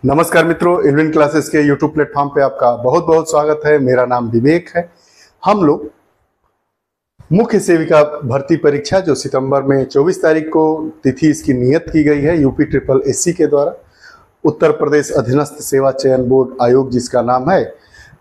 नमस्कार मित्रों, इल्विन क्लासेस के यूट्यूब प्लेटफॉर्म पे आपका बहुत बहुत स्वागत है। मेरा नाम विवेक है। हम लोग मुख्य सेविका भर्ती परीक्षा जो सितंबर में 24 तारीख को तिथि इसकी नियत की गई है यूपी ट्रिपल एससी के द्वारा, उत्तर प्रदेश अधीनस्थ सेवा चयन बोर्ड आयोग जिसका नाम है।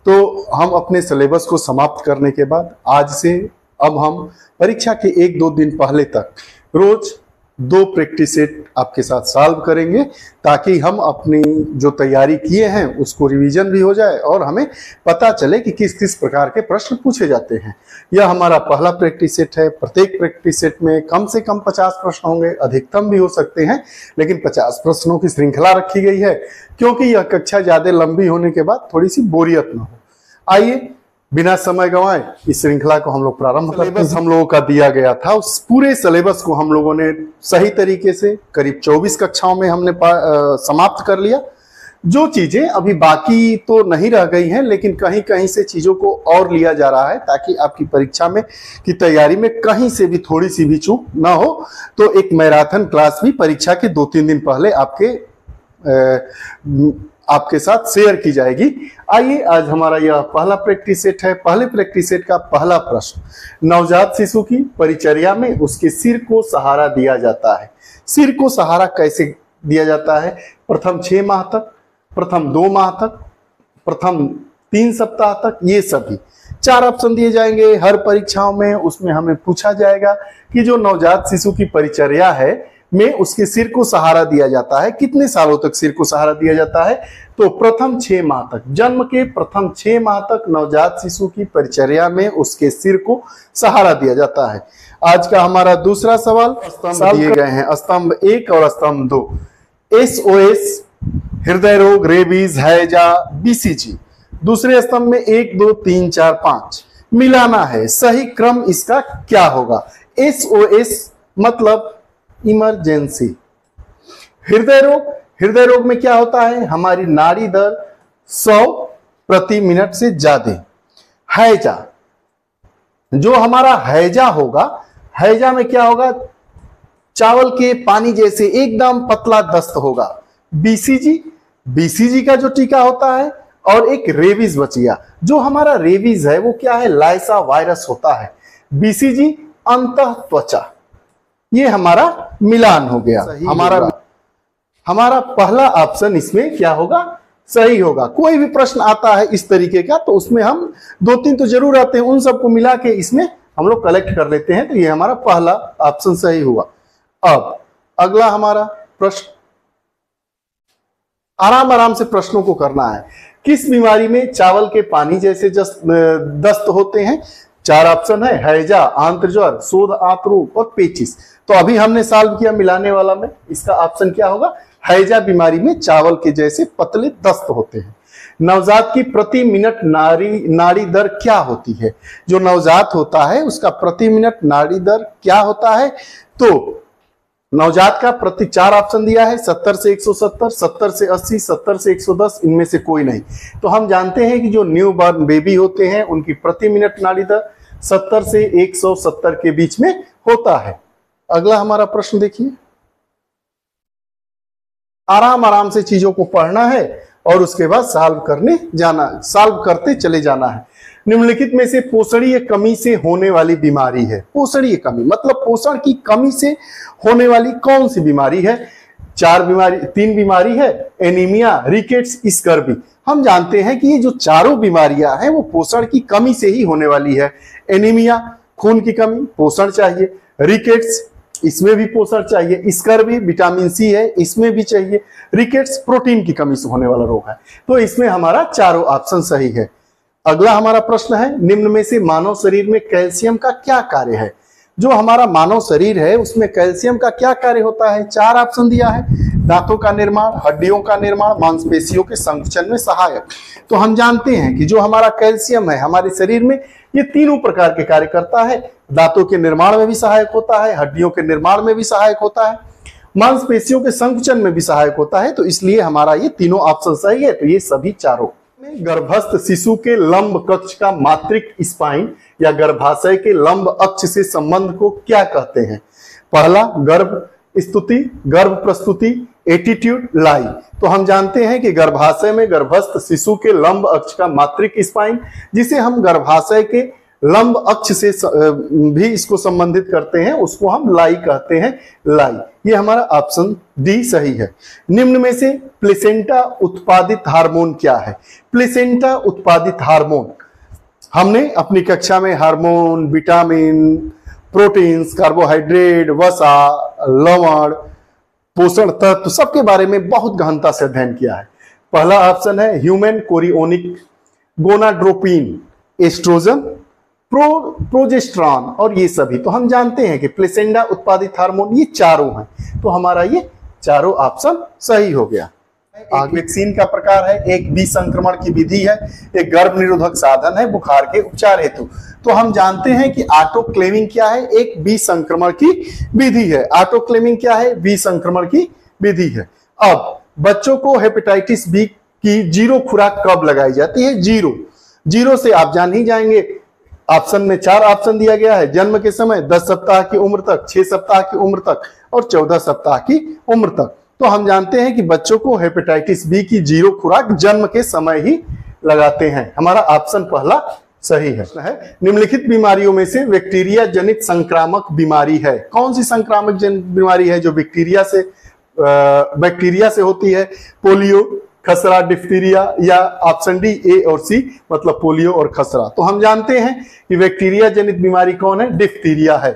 तो हम अपने सिलेबस को समाप्त करने के बाद आज से अब हम परीक्षा के 1-2 दिन पहले तक रोज 2 प्रैक्टिस सेट आपके साथ सॉल्व करेंगे, ताकि हम अपनी जो तैयारी किए हैं उसको रिवीजन भी हो जाए और हमें पता चले कि किस किस प्रकार के प्रश्न पूछे जाते हैं। यह हमारा पहला प्रैक्टिस सेट है। प्रत्येक प्रैक्टिस सेट में कम से कम 50 प्रश्न होंगे, अधिकतम भी हो सकते हैं, लेकिन 50 प्रश्नों की श्रृंखला रखी गई है क्योंकि यह कक्षा ज्यादा लंबी होने के बाद थोड़ी सी बोरियत न हो। आइए बिना समय गंवाए इस श्रृंखला को हम लोग प्रारंभ करते हैं। हम लोगों का दिया गया था, उस पूरे सिलेबस को हम लोगों ने सही तरीके से करीब 24 कक्षाओं में हमने समाप्त कर लिया। जो चीजें अभी बाकी तो नहीं रह गई हैं, लेकिन कहीं कहीं से चीजों को और लिया जा रहा है ताकि आपकी परीक्षा में की तैयारी में कहीं से भी थोड़ी सी भी चूक ना हो। तो एक मैराथन क्लास भी परीक्षा के 2-3 दिन पहले आपके साथ शेयर की जाएगी। आइए, आज हमारा यह पहला प्रैक्टिस सेट है। पहले प्रैक्टिस सेट का पहला प्रश्न, नवजात शिशु की परिचर्या में उसके सिर को सहारा दिया जाता है। सिर को सहारा कैसे दिया जाता है? प्रथम 6 माह तक, प्रथम 2 माह तक, प्रथम 3 सप्ताह तक, ये सभी 4 ऑप्शन दिए जाएंगे हर परीक्षाओं में। उसमें हमें पूछा जाएगा कि जो नवजात शिशु की परिचर्या है में उसके सिर को सहारा दिया जाता है, कितने सालों तक सिर को सहारा दिया जाता है? तो प्रथम 6 माह तक, जन्म के प्रथम 6 माह तक नवजात शिशु की परिचर्या में उसके सिर को सहारा दिया जाता है। आज का हमारा दूसरा सवाल, स्तंभ दिए गए हैं, स्तंभ 1 और स्तंभ 2। SOS, हृदय रोग, रेबीज, हैजा, BCG। दूसरे स्तंभ में 1, 2, 3, 4, 5 मिलाना है। सही क्रम इसका क्या होगा? SOS मतलब इमरजेंसी। हृदय रोग, हृदय रोग में क्या होता है? हमारी नाड़ी दर 100 प्रति मिनट से ज्यादा। हैजा, जो हमारा हैजा होगा, हैजा में क्या होगा? चावल के पानी जैसे एकदम पतला दस्त होगा। BCG, BCG का जो टीका होता है, और एक रेबीज बच गया। जो हमारा रेबीज है वो क्या है? लाइसा वायरस होता है। BCG अंतः त्वचा। ये हमारा मिलान हो गया। हमारा पहला ऑप्शन इसमें क्या होगा? सही होगा। कोई भी प्रश्न आता है इस तरीके का तो उसमें हम 2-3 तो जरूर आते हैं, उन सबको मिला के इसमें हम लोग कलेक्ट कर लेते हैं। तो ये हमारा पहला ऑप्शन सही हुआ। अब अगला हमारा प्रश्न, आराम आराम से प्रश्नों को करना है। किस बीमारी में चावल के पानी जैसे दस्त होते हैं? 4 ऑप्शन है, हैजा, आंत्रज्वर, शोध आंत रोग और पेचिस। तो अभी हमने सॉल्व किया मिलाने वाला में, इसका ऑप्शन क्या होगा? हैजा बीमारी में चावल के जैसे पतले दस्त होते हैं। नवजात की प्रति मिनट नाड़ी दर क्या होती है? जो नवजात होता है उसका प्रति मिनट नाड़ी दर क्या होता है? तो नवजात का प्रति 4 ऑप्शन दिया है, 70 से 170, 70 से 80, 70 से 110, इनमें से कोई नहीं। तो हम जानते हैं कि जो न्यू बॉर्न बेबी होते हैं उनकी प्रति मिनट नाड़ी दर 70 से 170 के बीच में होता है। अगला हमारा प्रश्न देखिए। आराम आराम से चीजों को पढ़ना है और उसके बाद सॉल्व करते चले जाना है। निम्नलिखित में से पोषणीय कमी से होने वाली बीमारी है। पोषणीय कमी मतलब पोषण की कमी से होने वाली कौन सी बीमारी है? 3 बीमारी है, एनीमिया, रिकेट्स, स्कर्वी। हम जानते हैं कि ये जो चारों बीमारियां हैं वो पोषण की कमी से ही होने वाली है। एनीमिया खून की कमी, पोषण चाहिए। रिकेट्स, इसमें भी पोषण चाहिए। स्कर्वी विटामिन सी है, इसमें भी चाहिए। रिकेट्स प्रोटीन की कमी से होने वाला रोग है। तो इसमें हमारा चारों ऑप्शन सही है। अगला हमारा प्रश्न है, निम्न में से मानव शरीर में कैल्शियम का क्या कार्य है? जो हमारा मानव शरीर है उसमें कैल्शियम का क्या कार्य होता है? 4 ऑप्शन दिया है, दांतों का निर्माण, हड्डियों का निर्माण, मांसपेशियों के संकुचन में सहायक। तो हम जानते हैं कि जो हमारा कैल्शियम है हमारे शरीर में ये तीनों प्रकार के कार्य करता है। दांतों के निर्माण में भी सहायक होता है, हड्डियों के निर्माण में भी सहायक होता है, मांसपेशियों के संकुचन में भी सहायक होता है। तो इसलिए हमारा ये तीनों ऑप्शन सही है। तो ये सभी चारों में गर्भस्थ शिशु के लंब कक्ष का मात्रिक स्पाइन या गर्भाशय के लंब अक्ष से संबंध को क्या कहते हैं? पहला गर्भ स्तुति, गर्भ प्रस्तुति, एटीट्यूड, लाई। तो हम जानते हैं कि गर्भाशय में गर्भस्थ शिशु के लंब अक्ष का मात्रिक स्पाइन, जिसे हम गर्भाशय के लंब अक्ष से भी इसको संबंधित करते हैं, उसको हम लाई कहते हैं, लाई। ये हमारा ऑप्शन डी सही है। निम्न में से प्लेसेंटा उत्पादित हार्मोन क्या है? प्लेसेंटा उत्पादित हार्मोन, हमने अपनी कक्षा में हार्मोन, विटामिन, प्रोटीन्स, कार्बोहाइड्रेट, वसा, लवण, पोषण तत्व सबके बारे में बहुत गहनता से अध्ययन किया है। पहला ऑप्शन है ह्यूमन कोरियोनिक, गोनाड्रोपिन, एस्ट्रोजन, प्रोजेस्टेरॉन और ये सभी। तो हम जानते हैं कि प्लेसेंटा उत्पादित हार्मोन ये चारों हैं, तो हमारा ये चारों ऑप्शन सही हो गया। एक वैक्सीन का प्रकार है, एक विसंक्रमण की विधि है, एक गर्भ निरोधक साधन है बुखार के उपचार हेतु। तो हम जानते हैं कि ऑटोक्लेविंग क्या है? एक विसंक्रमण की विधि है। ऑटोक्लेविंग क्या है? विसंक्रमण की विधि है। अब बच्चों को हेपेटाइटिस बी की 0 खुराक कब लगाई जाती है? 0 से आप जान ही जाएंगे। ऑप्शन में 4 ऑप्शन दिया गया है। जन्म के समय, 10 सप्ताह की उम्र तक, 6 सप्ताह की उम्र तक और 14 सप्ताह की उम्र तक। तो हम जानते हैं कि बच्चों को हेपेटाइटिस बी की 0 खुराक जन्म के समय ही लगाते हैं। हमारा ऑप्शन पहला सही है। निम्नलिखित बीमारियों में से बैक्टीरिया जनित संक्रामक बीमारी है? कौन सी संक्रामक जनित बीमारी है जो बैक्टीरिया से होती है? पोलियो, खसरा, डिफ्थीरिया या ऑप्शन डी ए और सी, मतलब पोलियो और खसरा। तो हम जानते हैं कि बैक्टीरिया जनित बीमारी कौन है? डिफ्थीरिया है।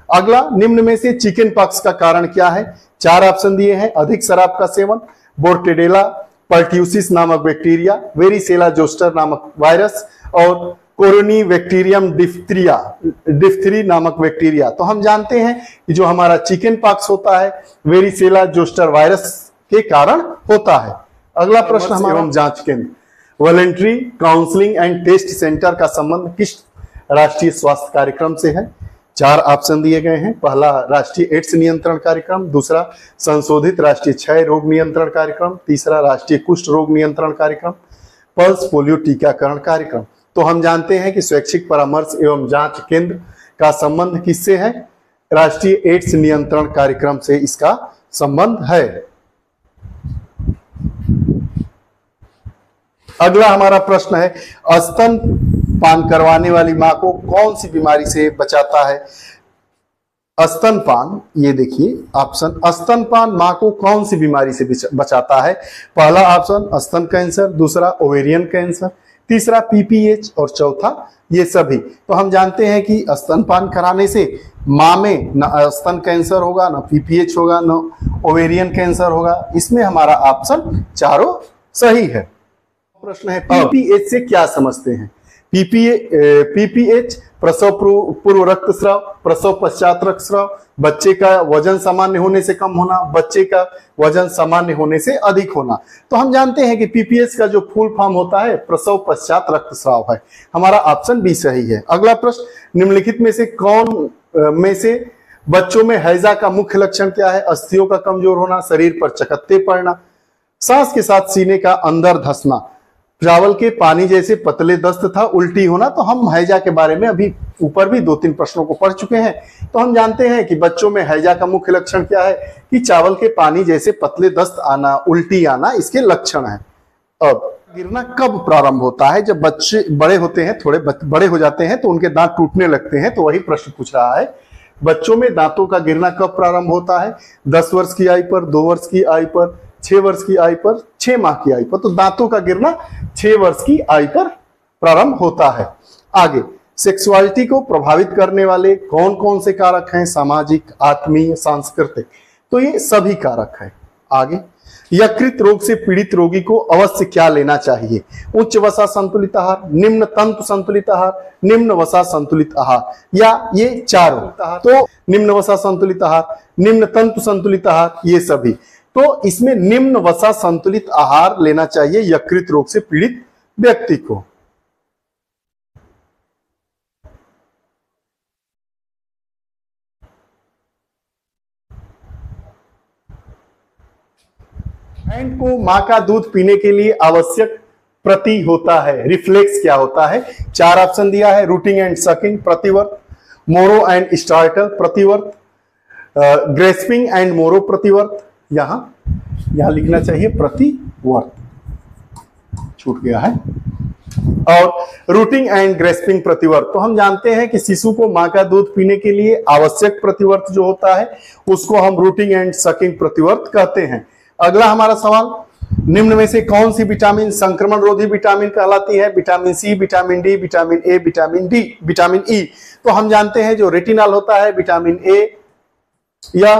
अगला, निम्न में से चिकन पॉक्स का कारण क्या है? 4 ऑप्शन दिए हैं। अधिक शराब का सेवन, बोर्टेडेला पर्ट्यूसिस नामक बैक्टीरिया, वेरिसेला जोस्टर नामक वायरस और कोरोनी बैक्टीरियम डिफ्थरी नामक बैक्टीरिया। तो हम जानते हैं कि जो हमारा चिकन पॉक्स होता है वेरिसेला जोस्टर वायरस के कारण होता है। अगला प्रश्न हमारा जांच केंद्र, voluntary counselling and test centre का संबंध किस राष्ट्रीय स्वास्थ्य कार्यक्रम से है? 4 ऑप्शन दिए गए हैं। पहला राष्ट्रीय एड्स नियंत्रण कार्यक्रम, दूसरा संशोधित राष्ट्रीय क्षय रोग नियंत्रण कार्यक्रम, तीसरा राष्ट्रीय कुष्ठ रोग नियंत्रण कार्यक्रम, पल्स पोलियो टीकाकरण कार्यक्रम। तो हम जानते हैं कि स्वैच्छिक परामर्श एवं जांच केंद्र का संबंध किससे है? राष्ट्रीय एड्स नियंत्रण कार्यक्रम से इसका संबंध है। अगला हमारा प्रश्न है, स्तनपान करवाने वाली मां को कौन सी बीमारी से बचाता है? स्तनपान, ये देखिए ऑप्शन, स्तनपान मां को कौन सी बीमारी से बचाता है? पहला ऑप्शन स्तन कैंसर, दूसरा ओवेरियन कैंसर, तीसरा पीपीएच और चौथा ये सभी। तो हम जानते हैं कि स्तनपान कराने से मां में न स्तन कैंसर होगा, न पीपीएच होगा, न ओवेरियन कैंसर होगा। इसमें हमारा ऑप्शन चारों सही है। प्रश्न है, पीपीएच से क्या समझते हैं? पीपीएच प्रसव पूर्व रक्तस्राव, प्रसव पश्चात रक्तस्राव, बच्चे का वजन सामान्य होने से कम होना, बच्चे का वजन सामान्य होने से अधिक होना। तो हम जानते हैं कि पीपीएच का जो फुल फॉर्म होता है प्रसव पश्चात रक्तस्राव है। हमारा ऑप्शन बी सही है। अगला प्रश्न, निम्नलिखित में से कौन में से बच्चों में हैजा का मुख्य लक्षण क्या है? अस्थियों का कमजोर होना, शरीर पर चकत्ते पड़ना, सांस के साथ सीने का अंदर धंसना, चावल के पानी जैसे पतले दस्त था, उल्टी होना। तो हम हैजा के बारे में अभी ऊपर भी 2-3 प्रश्नों को पढ़ चुके हैं। तो हम जानते हैं कि बच्चों में हैजा का मुख्य लक्षण क्या है? कि चावल के पानी जैसे पतले दस्त आना, उल्टी आना इसके लक्षण हैं। अब गिरना कब प्रारंभ होता है? जब बच्चे बड़े होते हैं, थोड़े बड़े हो जाते हैं तो उनके दांत टूटने लगते हैं। तो वही प्रश्न पूछ रहा है, बच्चों में दांतों का गिरना कब प्रारंभ होता है? 10 वर्ष की आयु पर, 2 वर्ष की आयु पर, 6 वर्ष की आयु पर, 6 माह की आयु पर। तो दांतों का गिरना 6 वर्ष की आयु पर प्रारंभ होता है। आगे, सेक्सुअलिटी को प्रभावित करने वाले कौन कौन से कारक हैं? सामाजिक, आत्मीय, सांस्कृतिक। तो ये सभी कारक है। आगे, यकृत रोग से पीड़ित रोगी को अवश्य क्या लेना चाहिए? उच्च वसा संतुलित आहार, निम्न तंतु संतुलित आहार, निम्न वसा संतुलित आहार, या ये चारों? तो निम्न वसा संतुलित आहार, निम्न तंतु संतुलित आहार, ये सभी। तो इसमें निम्न वसा संतुलित आहार लेना चाहिए यकृत रोग से पीड़ित व्यक्ति को। बैंड को मां का दूध पीने के लिए आवश्यक प्रति होता है। रिफ्लेक्स क्या होता है? 4 ऑप्शन दिया है। रूटिंग एंड सकिंग प्रतिवर्त, मोरो एंड स्टार्टल प्रतिवर्त, ग्रेस्पिंग एंड मोरो प्रतिवर्त, यहां यहां लिखना चाहिए प्रतिवर्त, छूट गया है। और रूटिंग एंड ग्रेस्पिंग प्रतिवर्त, तो हम जानते हैं कि शिशु को मां का दूध पीने के लिए आवश्यक प्रतिवर्त जो होता है उसको हम रूटिंग एंड सकिंग प्रतिवर्त कहते हैं। अगला हमारा सवाल, निम्न में से कौन सी विटामिन संक्रमण रोधी विटामिन कहलाती है? Vitamin C, vitamin D, vitamin A, vitamin D, vitamin E. तो हम जानते हैं जो रेटिनॉल होता है विटामिन ए या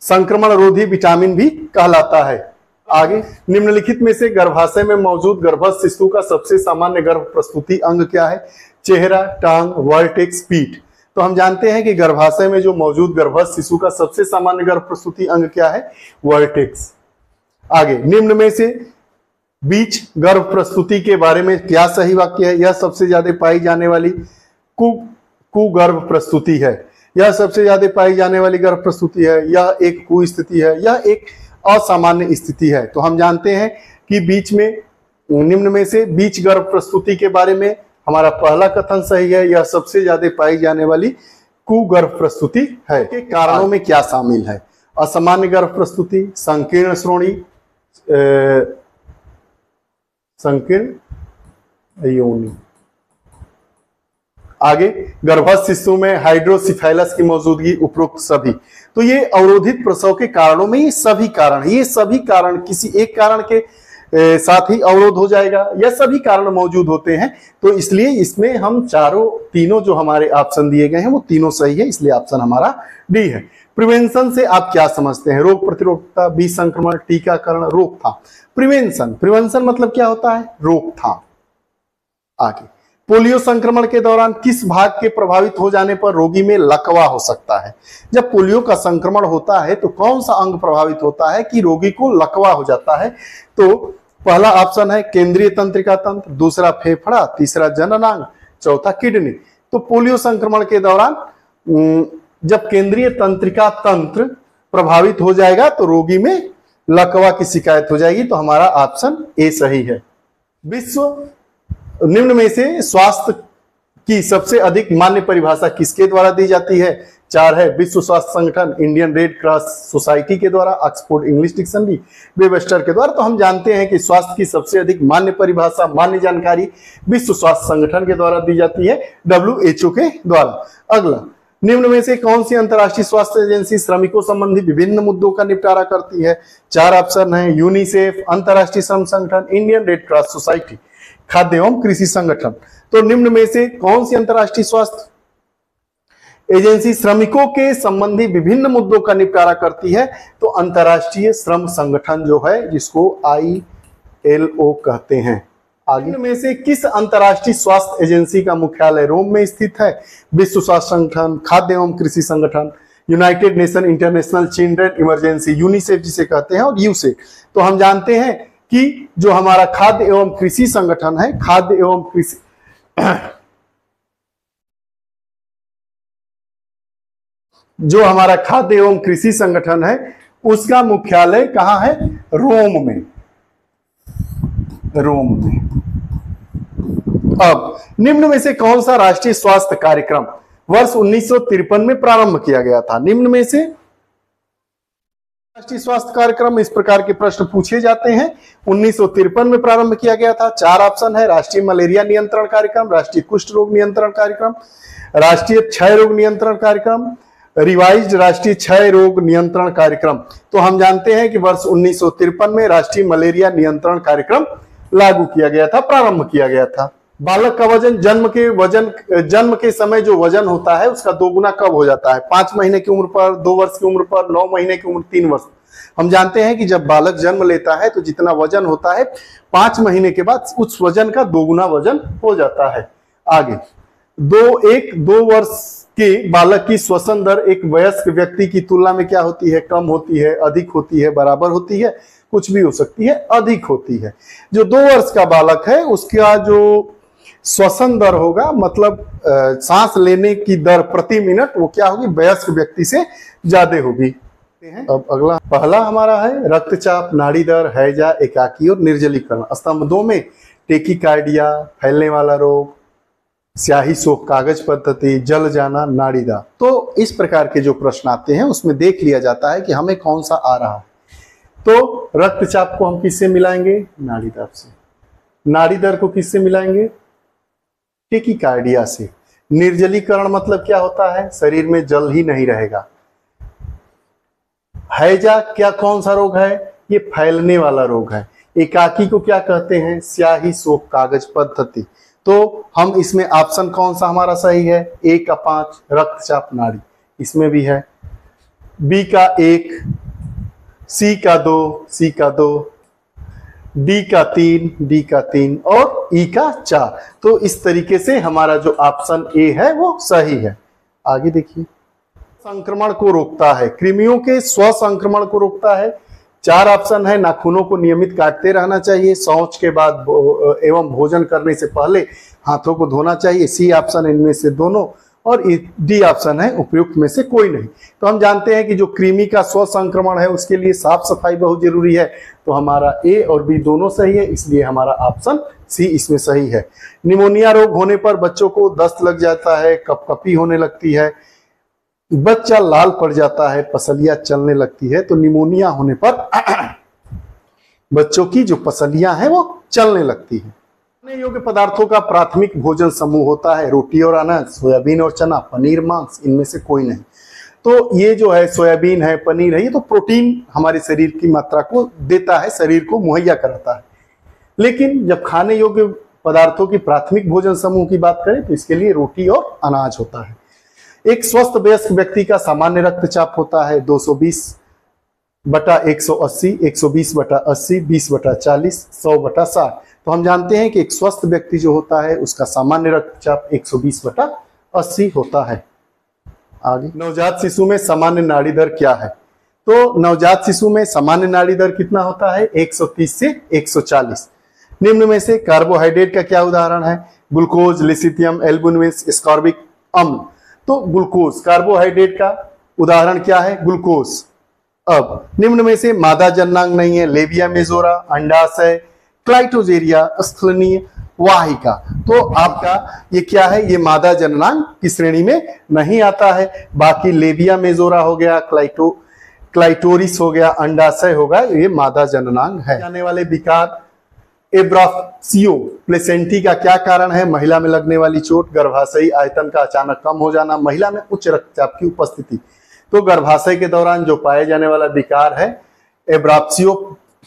संक्रमण रोधी विटामिन भी कहलाता है। आगे, निम्नलिखित में से गर्भाशय में मौजूद गर्भस्थ शिशु का सबसे सामान्य गर्भ प्रस्तुति अंग क्या है? चेहरा, टांग, वर्टेक्स, पीठ। तो हम जानते हैं कि गर्भाशय में जो मौजूद गर्भस्थ शिशु का सबसे सामान्य गर्भ प्रस्तुति अंग क्या है? वर्टेक्स। आगे, निम्न में से बीच गर्भ प्रस्तुति के बारे में क्या सही वाक्य है? यह सबसे ज्यादा पाई जाने वाली कुगर्भ प्रस्तुति है, यह सबसे ज्यादा पाई जाने वाली गर्भ प्रस्तुति है, यह एक कुस्थिति है, यह एक असामान्य स्थिति है। तो हम जानते हैं कि बीच में, निम्न में से बीच गर्भ प्रस्तुति के बारे में हमारा पहला कथन सही है, यह सबसे ज्यादा पाई जाने वाली कुगर्भ प्रस्तुति है। के कारणों में क्या शामिल है? असामान्य गर्भ प्रस्तुति, संकीर्ण श्रोणी, संकीर्ण योनि। आगे, गर्भस्थ शिशु में हाइड्रोसिफेलस की मौजूदगी, उपरोक्त सभी। तो ये अवरोधित प्रसव के कारणों में ये सभी कारण किसी एक कारण के साथ ही अवरोध हो जाएगा, यह सभी कारण मौजूद होते हैं। तो इसलिए इसमें हम तीनों जो हमारे ऑप्शन दिए गए हैं वो तीनों सही है, इसलिए ऑप्शन हमारा डी है। प्रिवेंशन से आप क्या समझते हैं? रोग प्रतिरोधकता, विसंक्रमण, टीकाकरण, रोकथाम। प्रिवेंशन मतलब क्या होता है? रोकथाम। आगे, पोलियो संक्रमण के दौरान किस भाग के प्रभावित हो जाने पर रोगी में लकवा हो सकता है? जब पोलियो का संक्रमण होता है तो कौन सा अंग प्रभावित होता है कि रोगी को लकवा हो जाता है? तो पहला ऑप्शन है केंद्रीय तंत्रिका तंत्र, दूसरा फेफड़ा, तीसरा जननांग, चौथा किडनी। तो पोलियो संक्रमण के दौरान जब केंद्रीय तंत्रिका तंत्र प्रभावित हो जाएगा तो रोगी में लकवा की शिकायत हो जाएगी। तो हमारा ऑप्शन ए सही है। निम्न में से स्वास्थ्य की सबसे अधिक मान्य परिभाषा किसके द्वारा दी जाती है? 4 है विश्व स्वास्थ्य संगठन, इंडियन रेड क्रॉस सोसाइटी के द्वारा, ऑक्सफोर्ड इंग्लिश डिक्शनरी, वेबस्टर के द्वारा। तो हम जानते हैं कि स्वास्थ्य की सबसे अधिक मान्य परिभाषा, मान्य जानकारी विश्व स्वास्थ्य संगठन के द्वारा दी जाती है, WHO के द्वारा। अगला, निम्न में से कौन सी अंतर्राष्ट्रीय स्वास्थ्य एजेंसी श्रमिकों संबंधी विभिन्न मुद्दों का निपटारा करती है? 4 ऑप्शन है, यूनिसेफ, अंतर्राष्ट्रीय श्रम संगठन, इंडियन रेड क्रॉस सोसाइटी, खाद्य एवं कृषि संगठन। तो निम्न में से कौन सी अंतर्राष्ट्रीय स्वास्थ्य एजेंसी श्रमिकों के संबंधी विभिन्न मुद्दों का निपटारा करती है? तो अंतर्राष्ट्रीय श्रम संगठन जो है, जिसको ILO कहते हैं। आगे में से किस अंतर्राष्ट्रीय स्वास्थ्य एजेंसी का मुख्यालय रोम में स्थित है? विश्व स्वास्थ्य संगठन, खाद्य एवं कृषि संगठन, United nation international children emergency, UNICEF जिसे कहते हैं, और यूसेफ। तो हम जानते हैं कि जो हमारा खाद्य एवं कृषि संगठन है, खाद्य एवं कृषि जो हमारा खाद्य एवं कृषि संगठन है उसका मुख्यालय कहां है? रोम में। अब निम्न में से कौन सा राष्ट्रीय स्वास्थ्य कार्यक्रम वर्ष 1953 में प्रारंभ किया गया था? निम्न में से राष्ट्रीय स्वास्थ्य कार्यक्रम, इस प्रकार के प्रश्न पूछे जाते हैं। 1953 में प्रारंभ किया गया था। 4 ऑप्शन है, राष्ट्रीय मलेरिया नियंत्रण कार्यक्रम, राष्ट्रीय कुष्ठ रोग नियंत्रण कार्यक्रम, राष्ट्रीय क्षय रोग नियंत्रण कार्यक्रम, रिवाइज्ड राष्ट्रीय क्षय रोग नियंत्रण कार्यक्रम। तो हम जानते हैं कि वर्ष 1953 में राष्ट्रीय मलेरिया नियंत्रण कार्यक्रम लागू किया गया था, प्रारंभ किया गया था। बालक का वजन, जन्म के समय जो वजन होता है उसका 2 गुना कब हो जाता है? 5 महीने की उम्र पर, 2 वर्ष की उम्र पर, 9 महीने की उम्र, 3 वर्ष। हम जानते हैं कि जब बालक जन्म लेता है तो जितना वजन होता है 5 महीने के बाद उस वजन का 2 गुना वजन हो जाता है। आगे, 2 वर्ष के बालक की श्वसन दर एक वयस्क व्यक्ति की तुलना में क्या होती है? कम होती है, अधिक होती है, बराबर होती है, कुछ भी हो सकती है, अधिक होती है। जो 2 वर्ष का बालक है उसका जो श्वसन दर होगा, मतलब सांस लेने की दर प्रति मिनट, वो क्या होगी? वयस्क व्यक्ति से ज्यादा होगी। अब अगला, पहला हमारा है रक्तचाप, नाड़ी दर, हैजा, एकाकी और निर्जलीकरण। स्तंभ 2 में टेकीकार्डिया, फैलने वाला रोग, स्याही शोक कागज पद्धति, जल जाना, नाड़ीदा। तो इस प्रकार के जो प्रश्न आते हैं उसमें देख लिया जाता है कि हमें कौन सा आ रहा है। तो रक्तचाप को हम किससे मिलाएंगे? नाड़ी दर से। नाड़ी दर को किससे मिलाएंगे? टेकिकार्डिया से। निर्जलीकरण मतलब क्या होता है? शरीर में जल ही नहीं रहेगा। हैजा क्या कौन सा रोग है? ये फैलने वाला रोग है। एकाकी को क्या कहते हैं? स्याही शोक कागज पद्धति। तो हम इसमें ऑप्शन कौन सा हमारा सही है? ए का 5 रक्तचाप नाड़ी, इसमें भी है। बी का 1, सी का 2, डी का 3 और ई का 4। तो इस तरीके से हमारा जो ऑप्शन ए है वो सही है। आगे देखिए, संक्रमण को रोकता है, कृमियों के स्व संक्रमण को रोकता है। 4 ऑप्शन है। नाखूनों को नियमित काटते रहना चाहिए, शौच के बाद एवं भोजन करने से पहले हाथों को धोना चाहिए। सी ऑप्शन है इनमें से दोनों, और डी ऑप्शन है उपयुक्त में से कोई नहीं। तो हम जानते हैं कि जो कृमि का स्व संक्रमण है उसके लिए साफ सफाई बहुत जरूरी है। तो हमारा ए और बी दोनों सही है, इसलिए हमारा ऑप्शन सी इसमें सही है। निमोनिया रोग होने पर बच्चों को दस्त लग जाता है, कपकपी होने लगती है, बच्चा लाल पड़ जाता है, पसलियां चलने लगती है। तो निमोनिया होने पर बच्चों की जो पसलियां हैं वो चलने लगती है। खाने योग्य पदार्थों का प्राथमिक भोजन समूह होता है रोटी और अनाज, सोयाबीन और चना, पनीर, मांस, इनमें से कोई नहीं। तो ये जो है सोयाबीन है, पनीर है, ये तो प्रोटीन हमारे शरीर की मात्रा को देता है, शरीर को मुहैया कराता है। लेकिन जब खाने योग्य पदार्थों की प्राथमिक भोजन समूह की बात करें तो इसके लिए रोटी और अनाज होता है। एक स्वस्थ वयस्क व्यक्ति का सामान्य रक्तचाप होता है 220/180, 120/80, 20/40, 100/60। तो हम जानते हैं कि एक स्वस्थ व्यक्ति जो होता है उसका सामान्य रक्तचाप 120/80 होता है। आगे, नवजात शिशु में सामान्य नाड़ी दर क्या है? तो नवजात शिशु में सामान्य नाड़ी दर कितना होता है? 130 से 140। निम्न में से कार्बोहाइड्रेट का क्या उदाहरण है? ग्लूकोज, लिथियम, एल्बुमिन, स्कॉर्बिक अम्ल। तो ग्लूकोज कार्बोहाइड्रेट का उदाहरण क्या है? ग्लूकोज। अब निम्न में से मादा जननांग नहीं है? लेबिया मेजोरा, अंडाशय, क्लाइटोजेरिया, स्थलनीय वाहिका। तो आपका ये क्या है? ये मादा जननांग की श्रेणी में नहीं आता है। बाकी लेबिया मेजोरा हो गया, क्लाइटोरिस हो गया, अंडाशय होगा, ये मादा जननांग है। जाने वाले विकार एब्राप्सियो प्लेसेंटी का क्या कारण है? महिला में लगने वाली चोट, गर्भाशयी आयतन का अचानक कम हो जाना, महिला में उच्च रक्तचाप की उपस्थिति। तो गर्भाशय के दौरान जो पाए जाने वाला विकार है एब्राप्सियो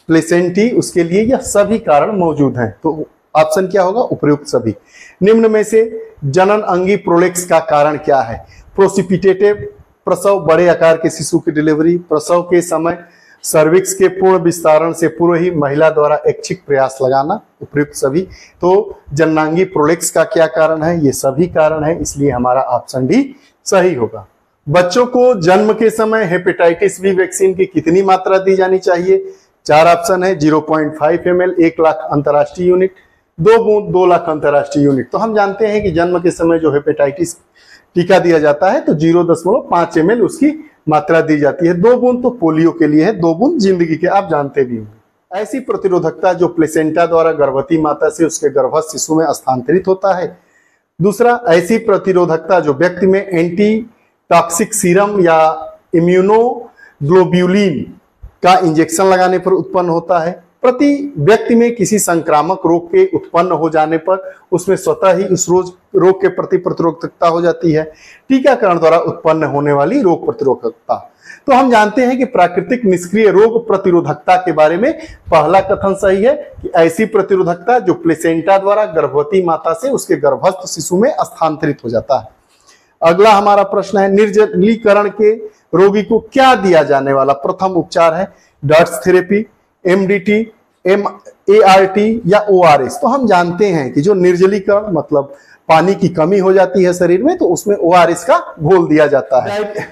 प्लेसेंटी, उसके लिए यह सभी कारण मौजूद हैं। तो ऑप्शन क्या होगा? उपयुक्त सभी। निम्न में से जनन अंगी प्रोलेक्स का कारण क्या है? प्रोसिपिटेटिव प्रसव, बड़े आकार के शिशु की डिलीवरी, प्रसव के समय सर्विक्स के पूर्ण विस्तारण से पूर्व ही महिला द्वारा ऐच्छिक प्रयास लगाना, उपयुक्त सभी। तो जननांगी प्रोलेक्स का क्या कारण है? ये सभी कारण है, इसलिए हमारा ऑप्शन डी सही होगा। बच्चों को जन्म के समय हेपेटाइटिस बी वैक्सीन की कितनी मात्रा दी जानी चाहिए? 4 ऑप्शन है। 0.5 ml, 1 लाख अंतरराष्ट्रीय यूनिट, 2 बूंद 2 लाख अंतरराष्ट्रीय यूनिट। तो हम जानते हैं कि जन्म के समय जो हेपेटाइटिस टीका दिया जाता है तो 0.5 ml उसकी मात्रा दी जाती है। 2 बूंद तो पोलियो के लिए है, 2 बूंद जिंदगी के, आप जानते भी होंगे। ऐसी प्रतिरोधकता जो प्लेसेंटा द्वारा गर्भवती माता से उसके गर्भस्थ शिशु में स्थानांतरित होता है। दूसरा, ऐसी प्रतिरोधकता जो व्यक्ति में एंटी टॉक्सिक सीरम या इम्यूनोग्लोब्यूलिन का इंजेक्शन लगाने पर उत्पन्न होता है। प्रति व्यक्ति में किसी संक्रामक रोग के उत्पन्न हो जाने पर उसमें स्वतः ही उस रोग के प्रति प्रतिरोधकता हो जाती है। टीकाकरण द्वारा उत्पन्न होने वाली रोग प्रतिरोधकता। तो हम जानते हैं कि प्राकृतिक निष्क्रिय रोग प्रतिरोधकता के बारे में पहला कथन सही है कि ऐसी प्रतिरोधकता जो प्लेसेंटा द्वारा गर्भवती माता से उसके गर्भस्थ शिशु में स्थानांतरित हो जाता है। अगला हमारा प्रश्न है, निर्जलीकरण के रोगी को क्या दिया जाने वाला प्रथम उपचार है? डॉट्स थेरेपी, एमडीटी, एआरटी या ओआरएस। तो हम जानते हैं कि जो निर्जलीकरण मतलब पानी की कमी हो जाती है शरीर में, तो उसमें ओआरएस का घोल दिया जाता है।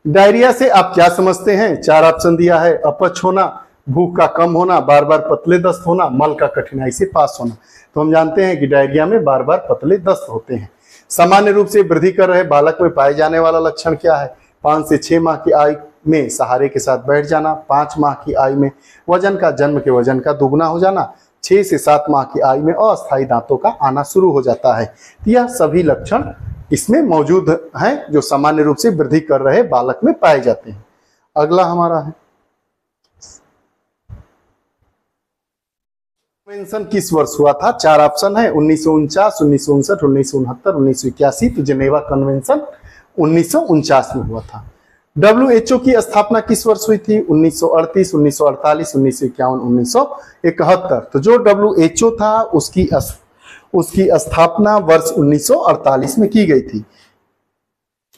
डायरिया से आप क्या समझते हैं? 4 ऑप्शन दिया है। अपच होना, भूख का कम होना, बार बार पतले दस्त होना, मल का कठिनाई से पास होना। तो हम जानते हैं कि डायरिया में बार बार पतले दस्त होते हैं। सामान्य रूप से वृद्धि कर रहे बालक में पाए जाने वाला लक्षण क्या है? 5 से 6 माह की आयु में सहारे के साथ बैठ जाना, 5 माह की आयु में वजन का जन्म के वजन का दुगना हो जाना, 6 से 7 माह की आयु में अस्थायी दांतों का आना शुरू हो जाता है। यह सभी लक्षण इसमें मौजूद हैं जो सामान्य रूप से वृद्धि कर रहे बालक में पाए जाते हैं। अगला हमारा है, कन्वेंशन किस वर्ष हुआ था? 4 ऑप्शन है, 1949, 1959, 1969, 1981। तो जेनेवा कन्वेंशन 1949 में हुआ था। WHO की स्थापना किस वर्ष हुई थी? 1938, 1948, 1951, 1971। तो जो WHO था उसकी स्थापना वर्ष 1948 में की गई थी।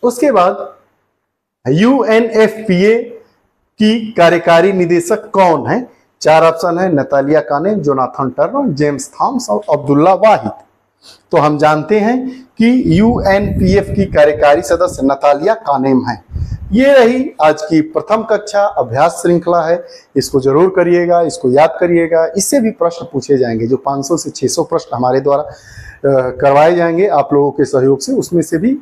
उसके बाद UNFPA की कार्यकारी निदेशक कौन है? 4 ऑप्शन है, Natalia Kanem, Jonathan Turner, James Thomas और अब्दुल्ला वाहिद। तो हम जानते हैं कि UNPF की कार्यकारी सदस्य नतालिया कानेम है। ये रही आज की प्रथम कक्षा अभ्यास श्रृंखला है। इसको जरूर करिएगा, इसको याद करिएगा। इससे भी प्रश्न पूछे जाएंगे। जो 500 से 600 प्रश्न हमारे द्वारा करवाए जाएंगे आप लोगों के सहयोग से, उसमें से भी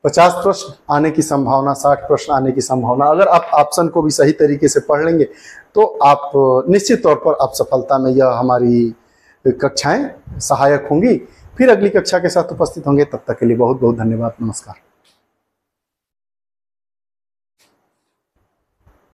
50 प्रश्न आने की संभावना, 60 प्रश्न आने की संभावना। अगर आप ऑप्शन को भी सही तरीके से पढ़ लेंगे तो आप निश्चित तौर पर आप सफलता में, यह हमारी कक्षाएं सहायक होंगी। फिर अगली कक्षा के साथ उपस्थित होंगे। तब तक के लिए बहुत बहुत धन्यवाद। नमस्कार।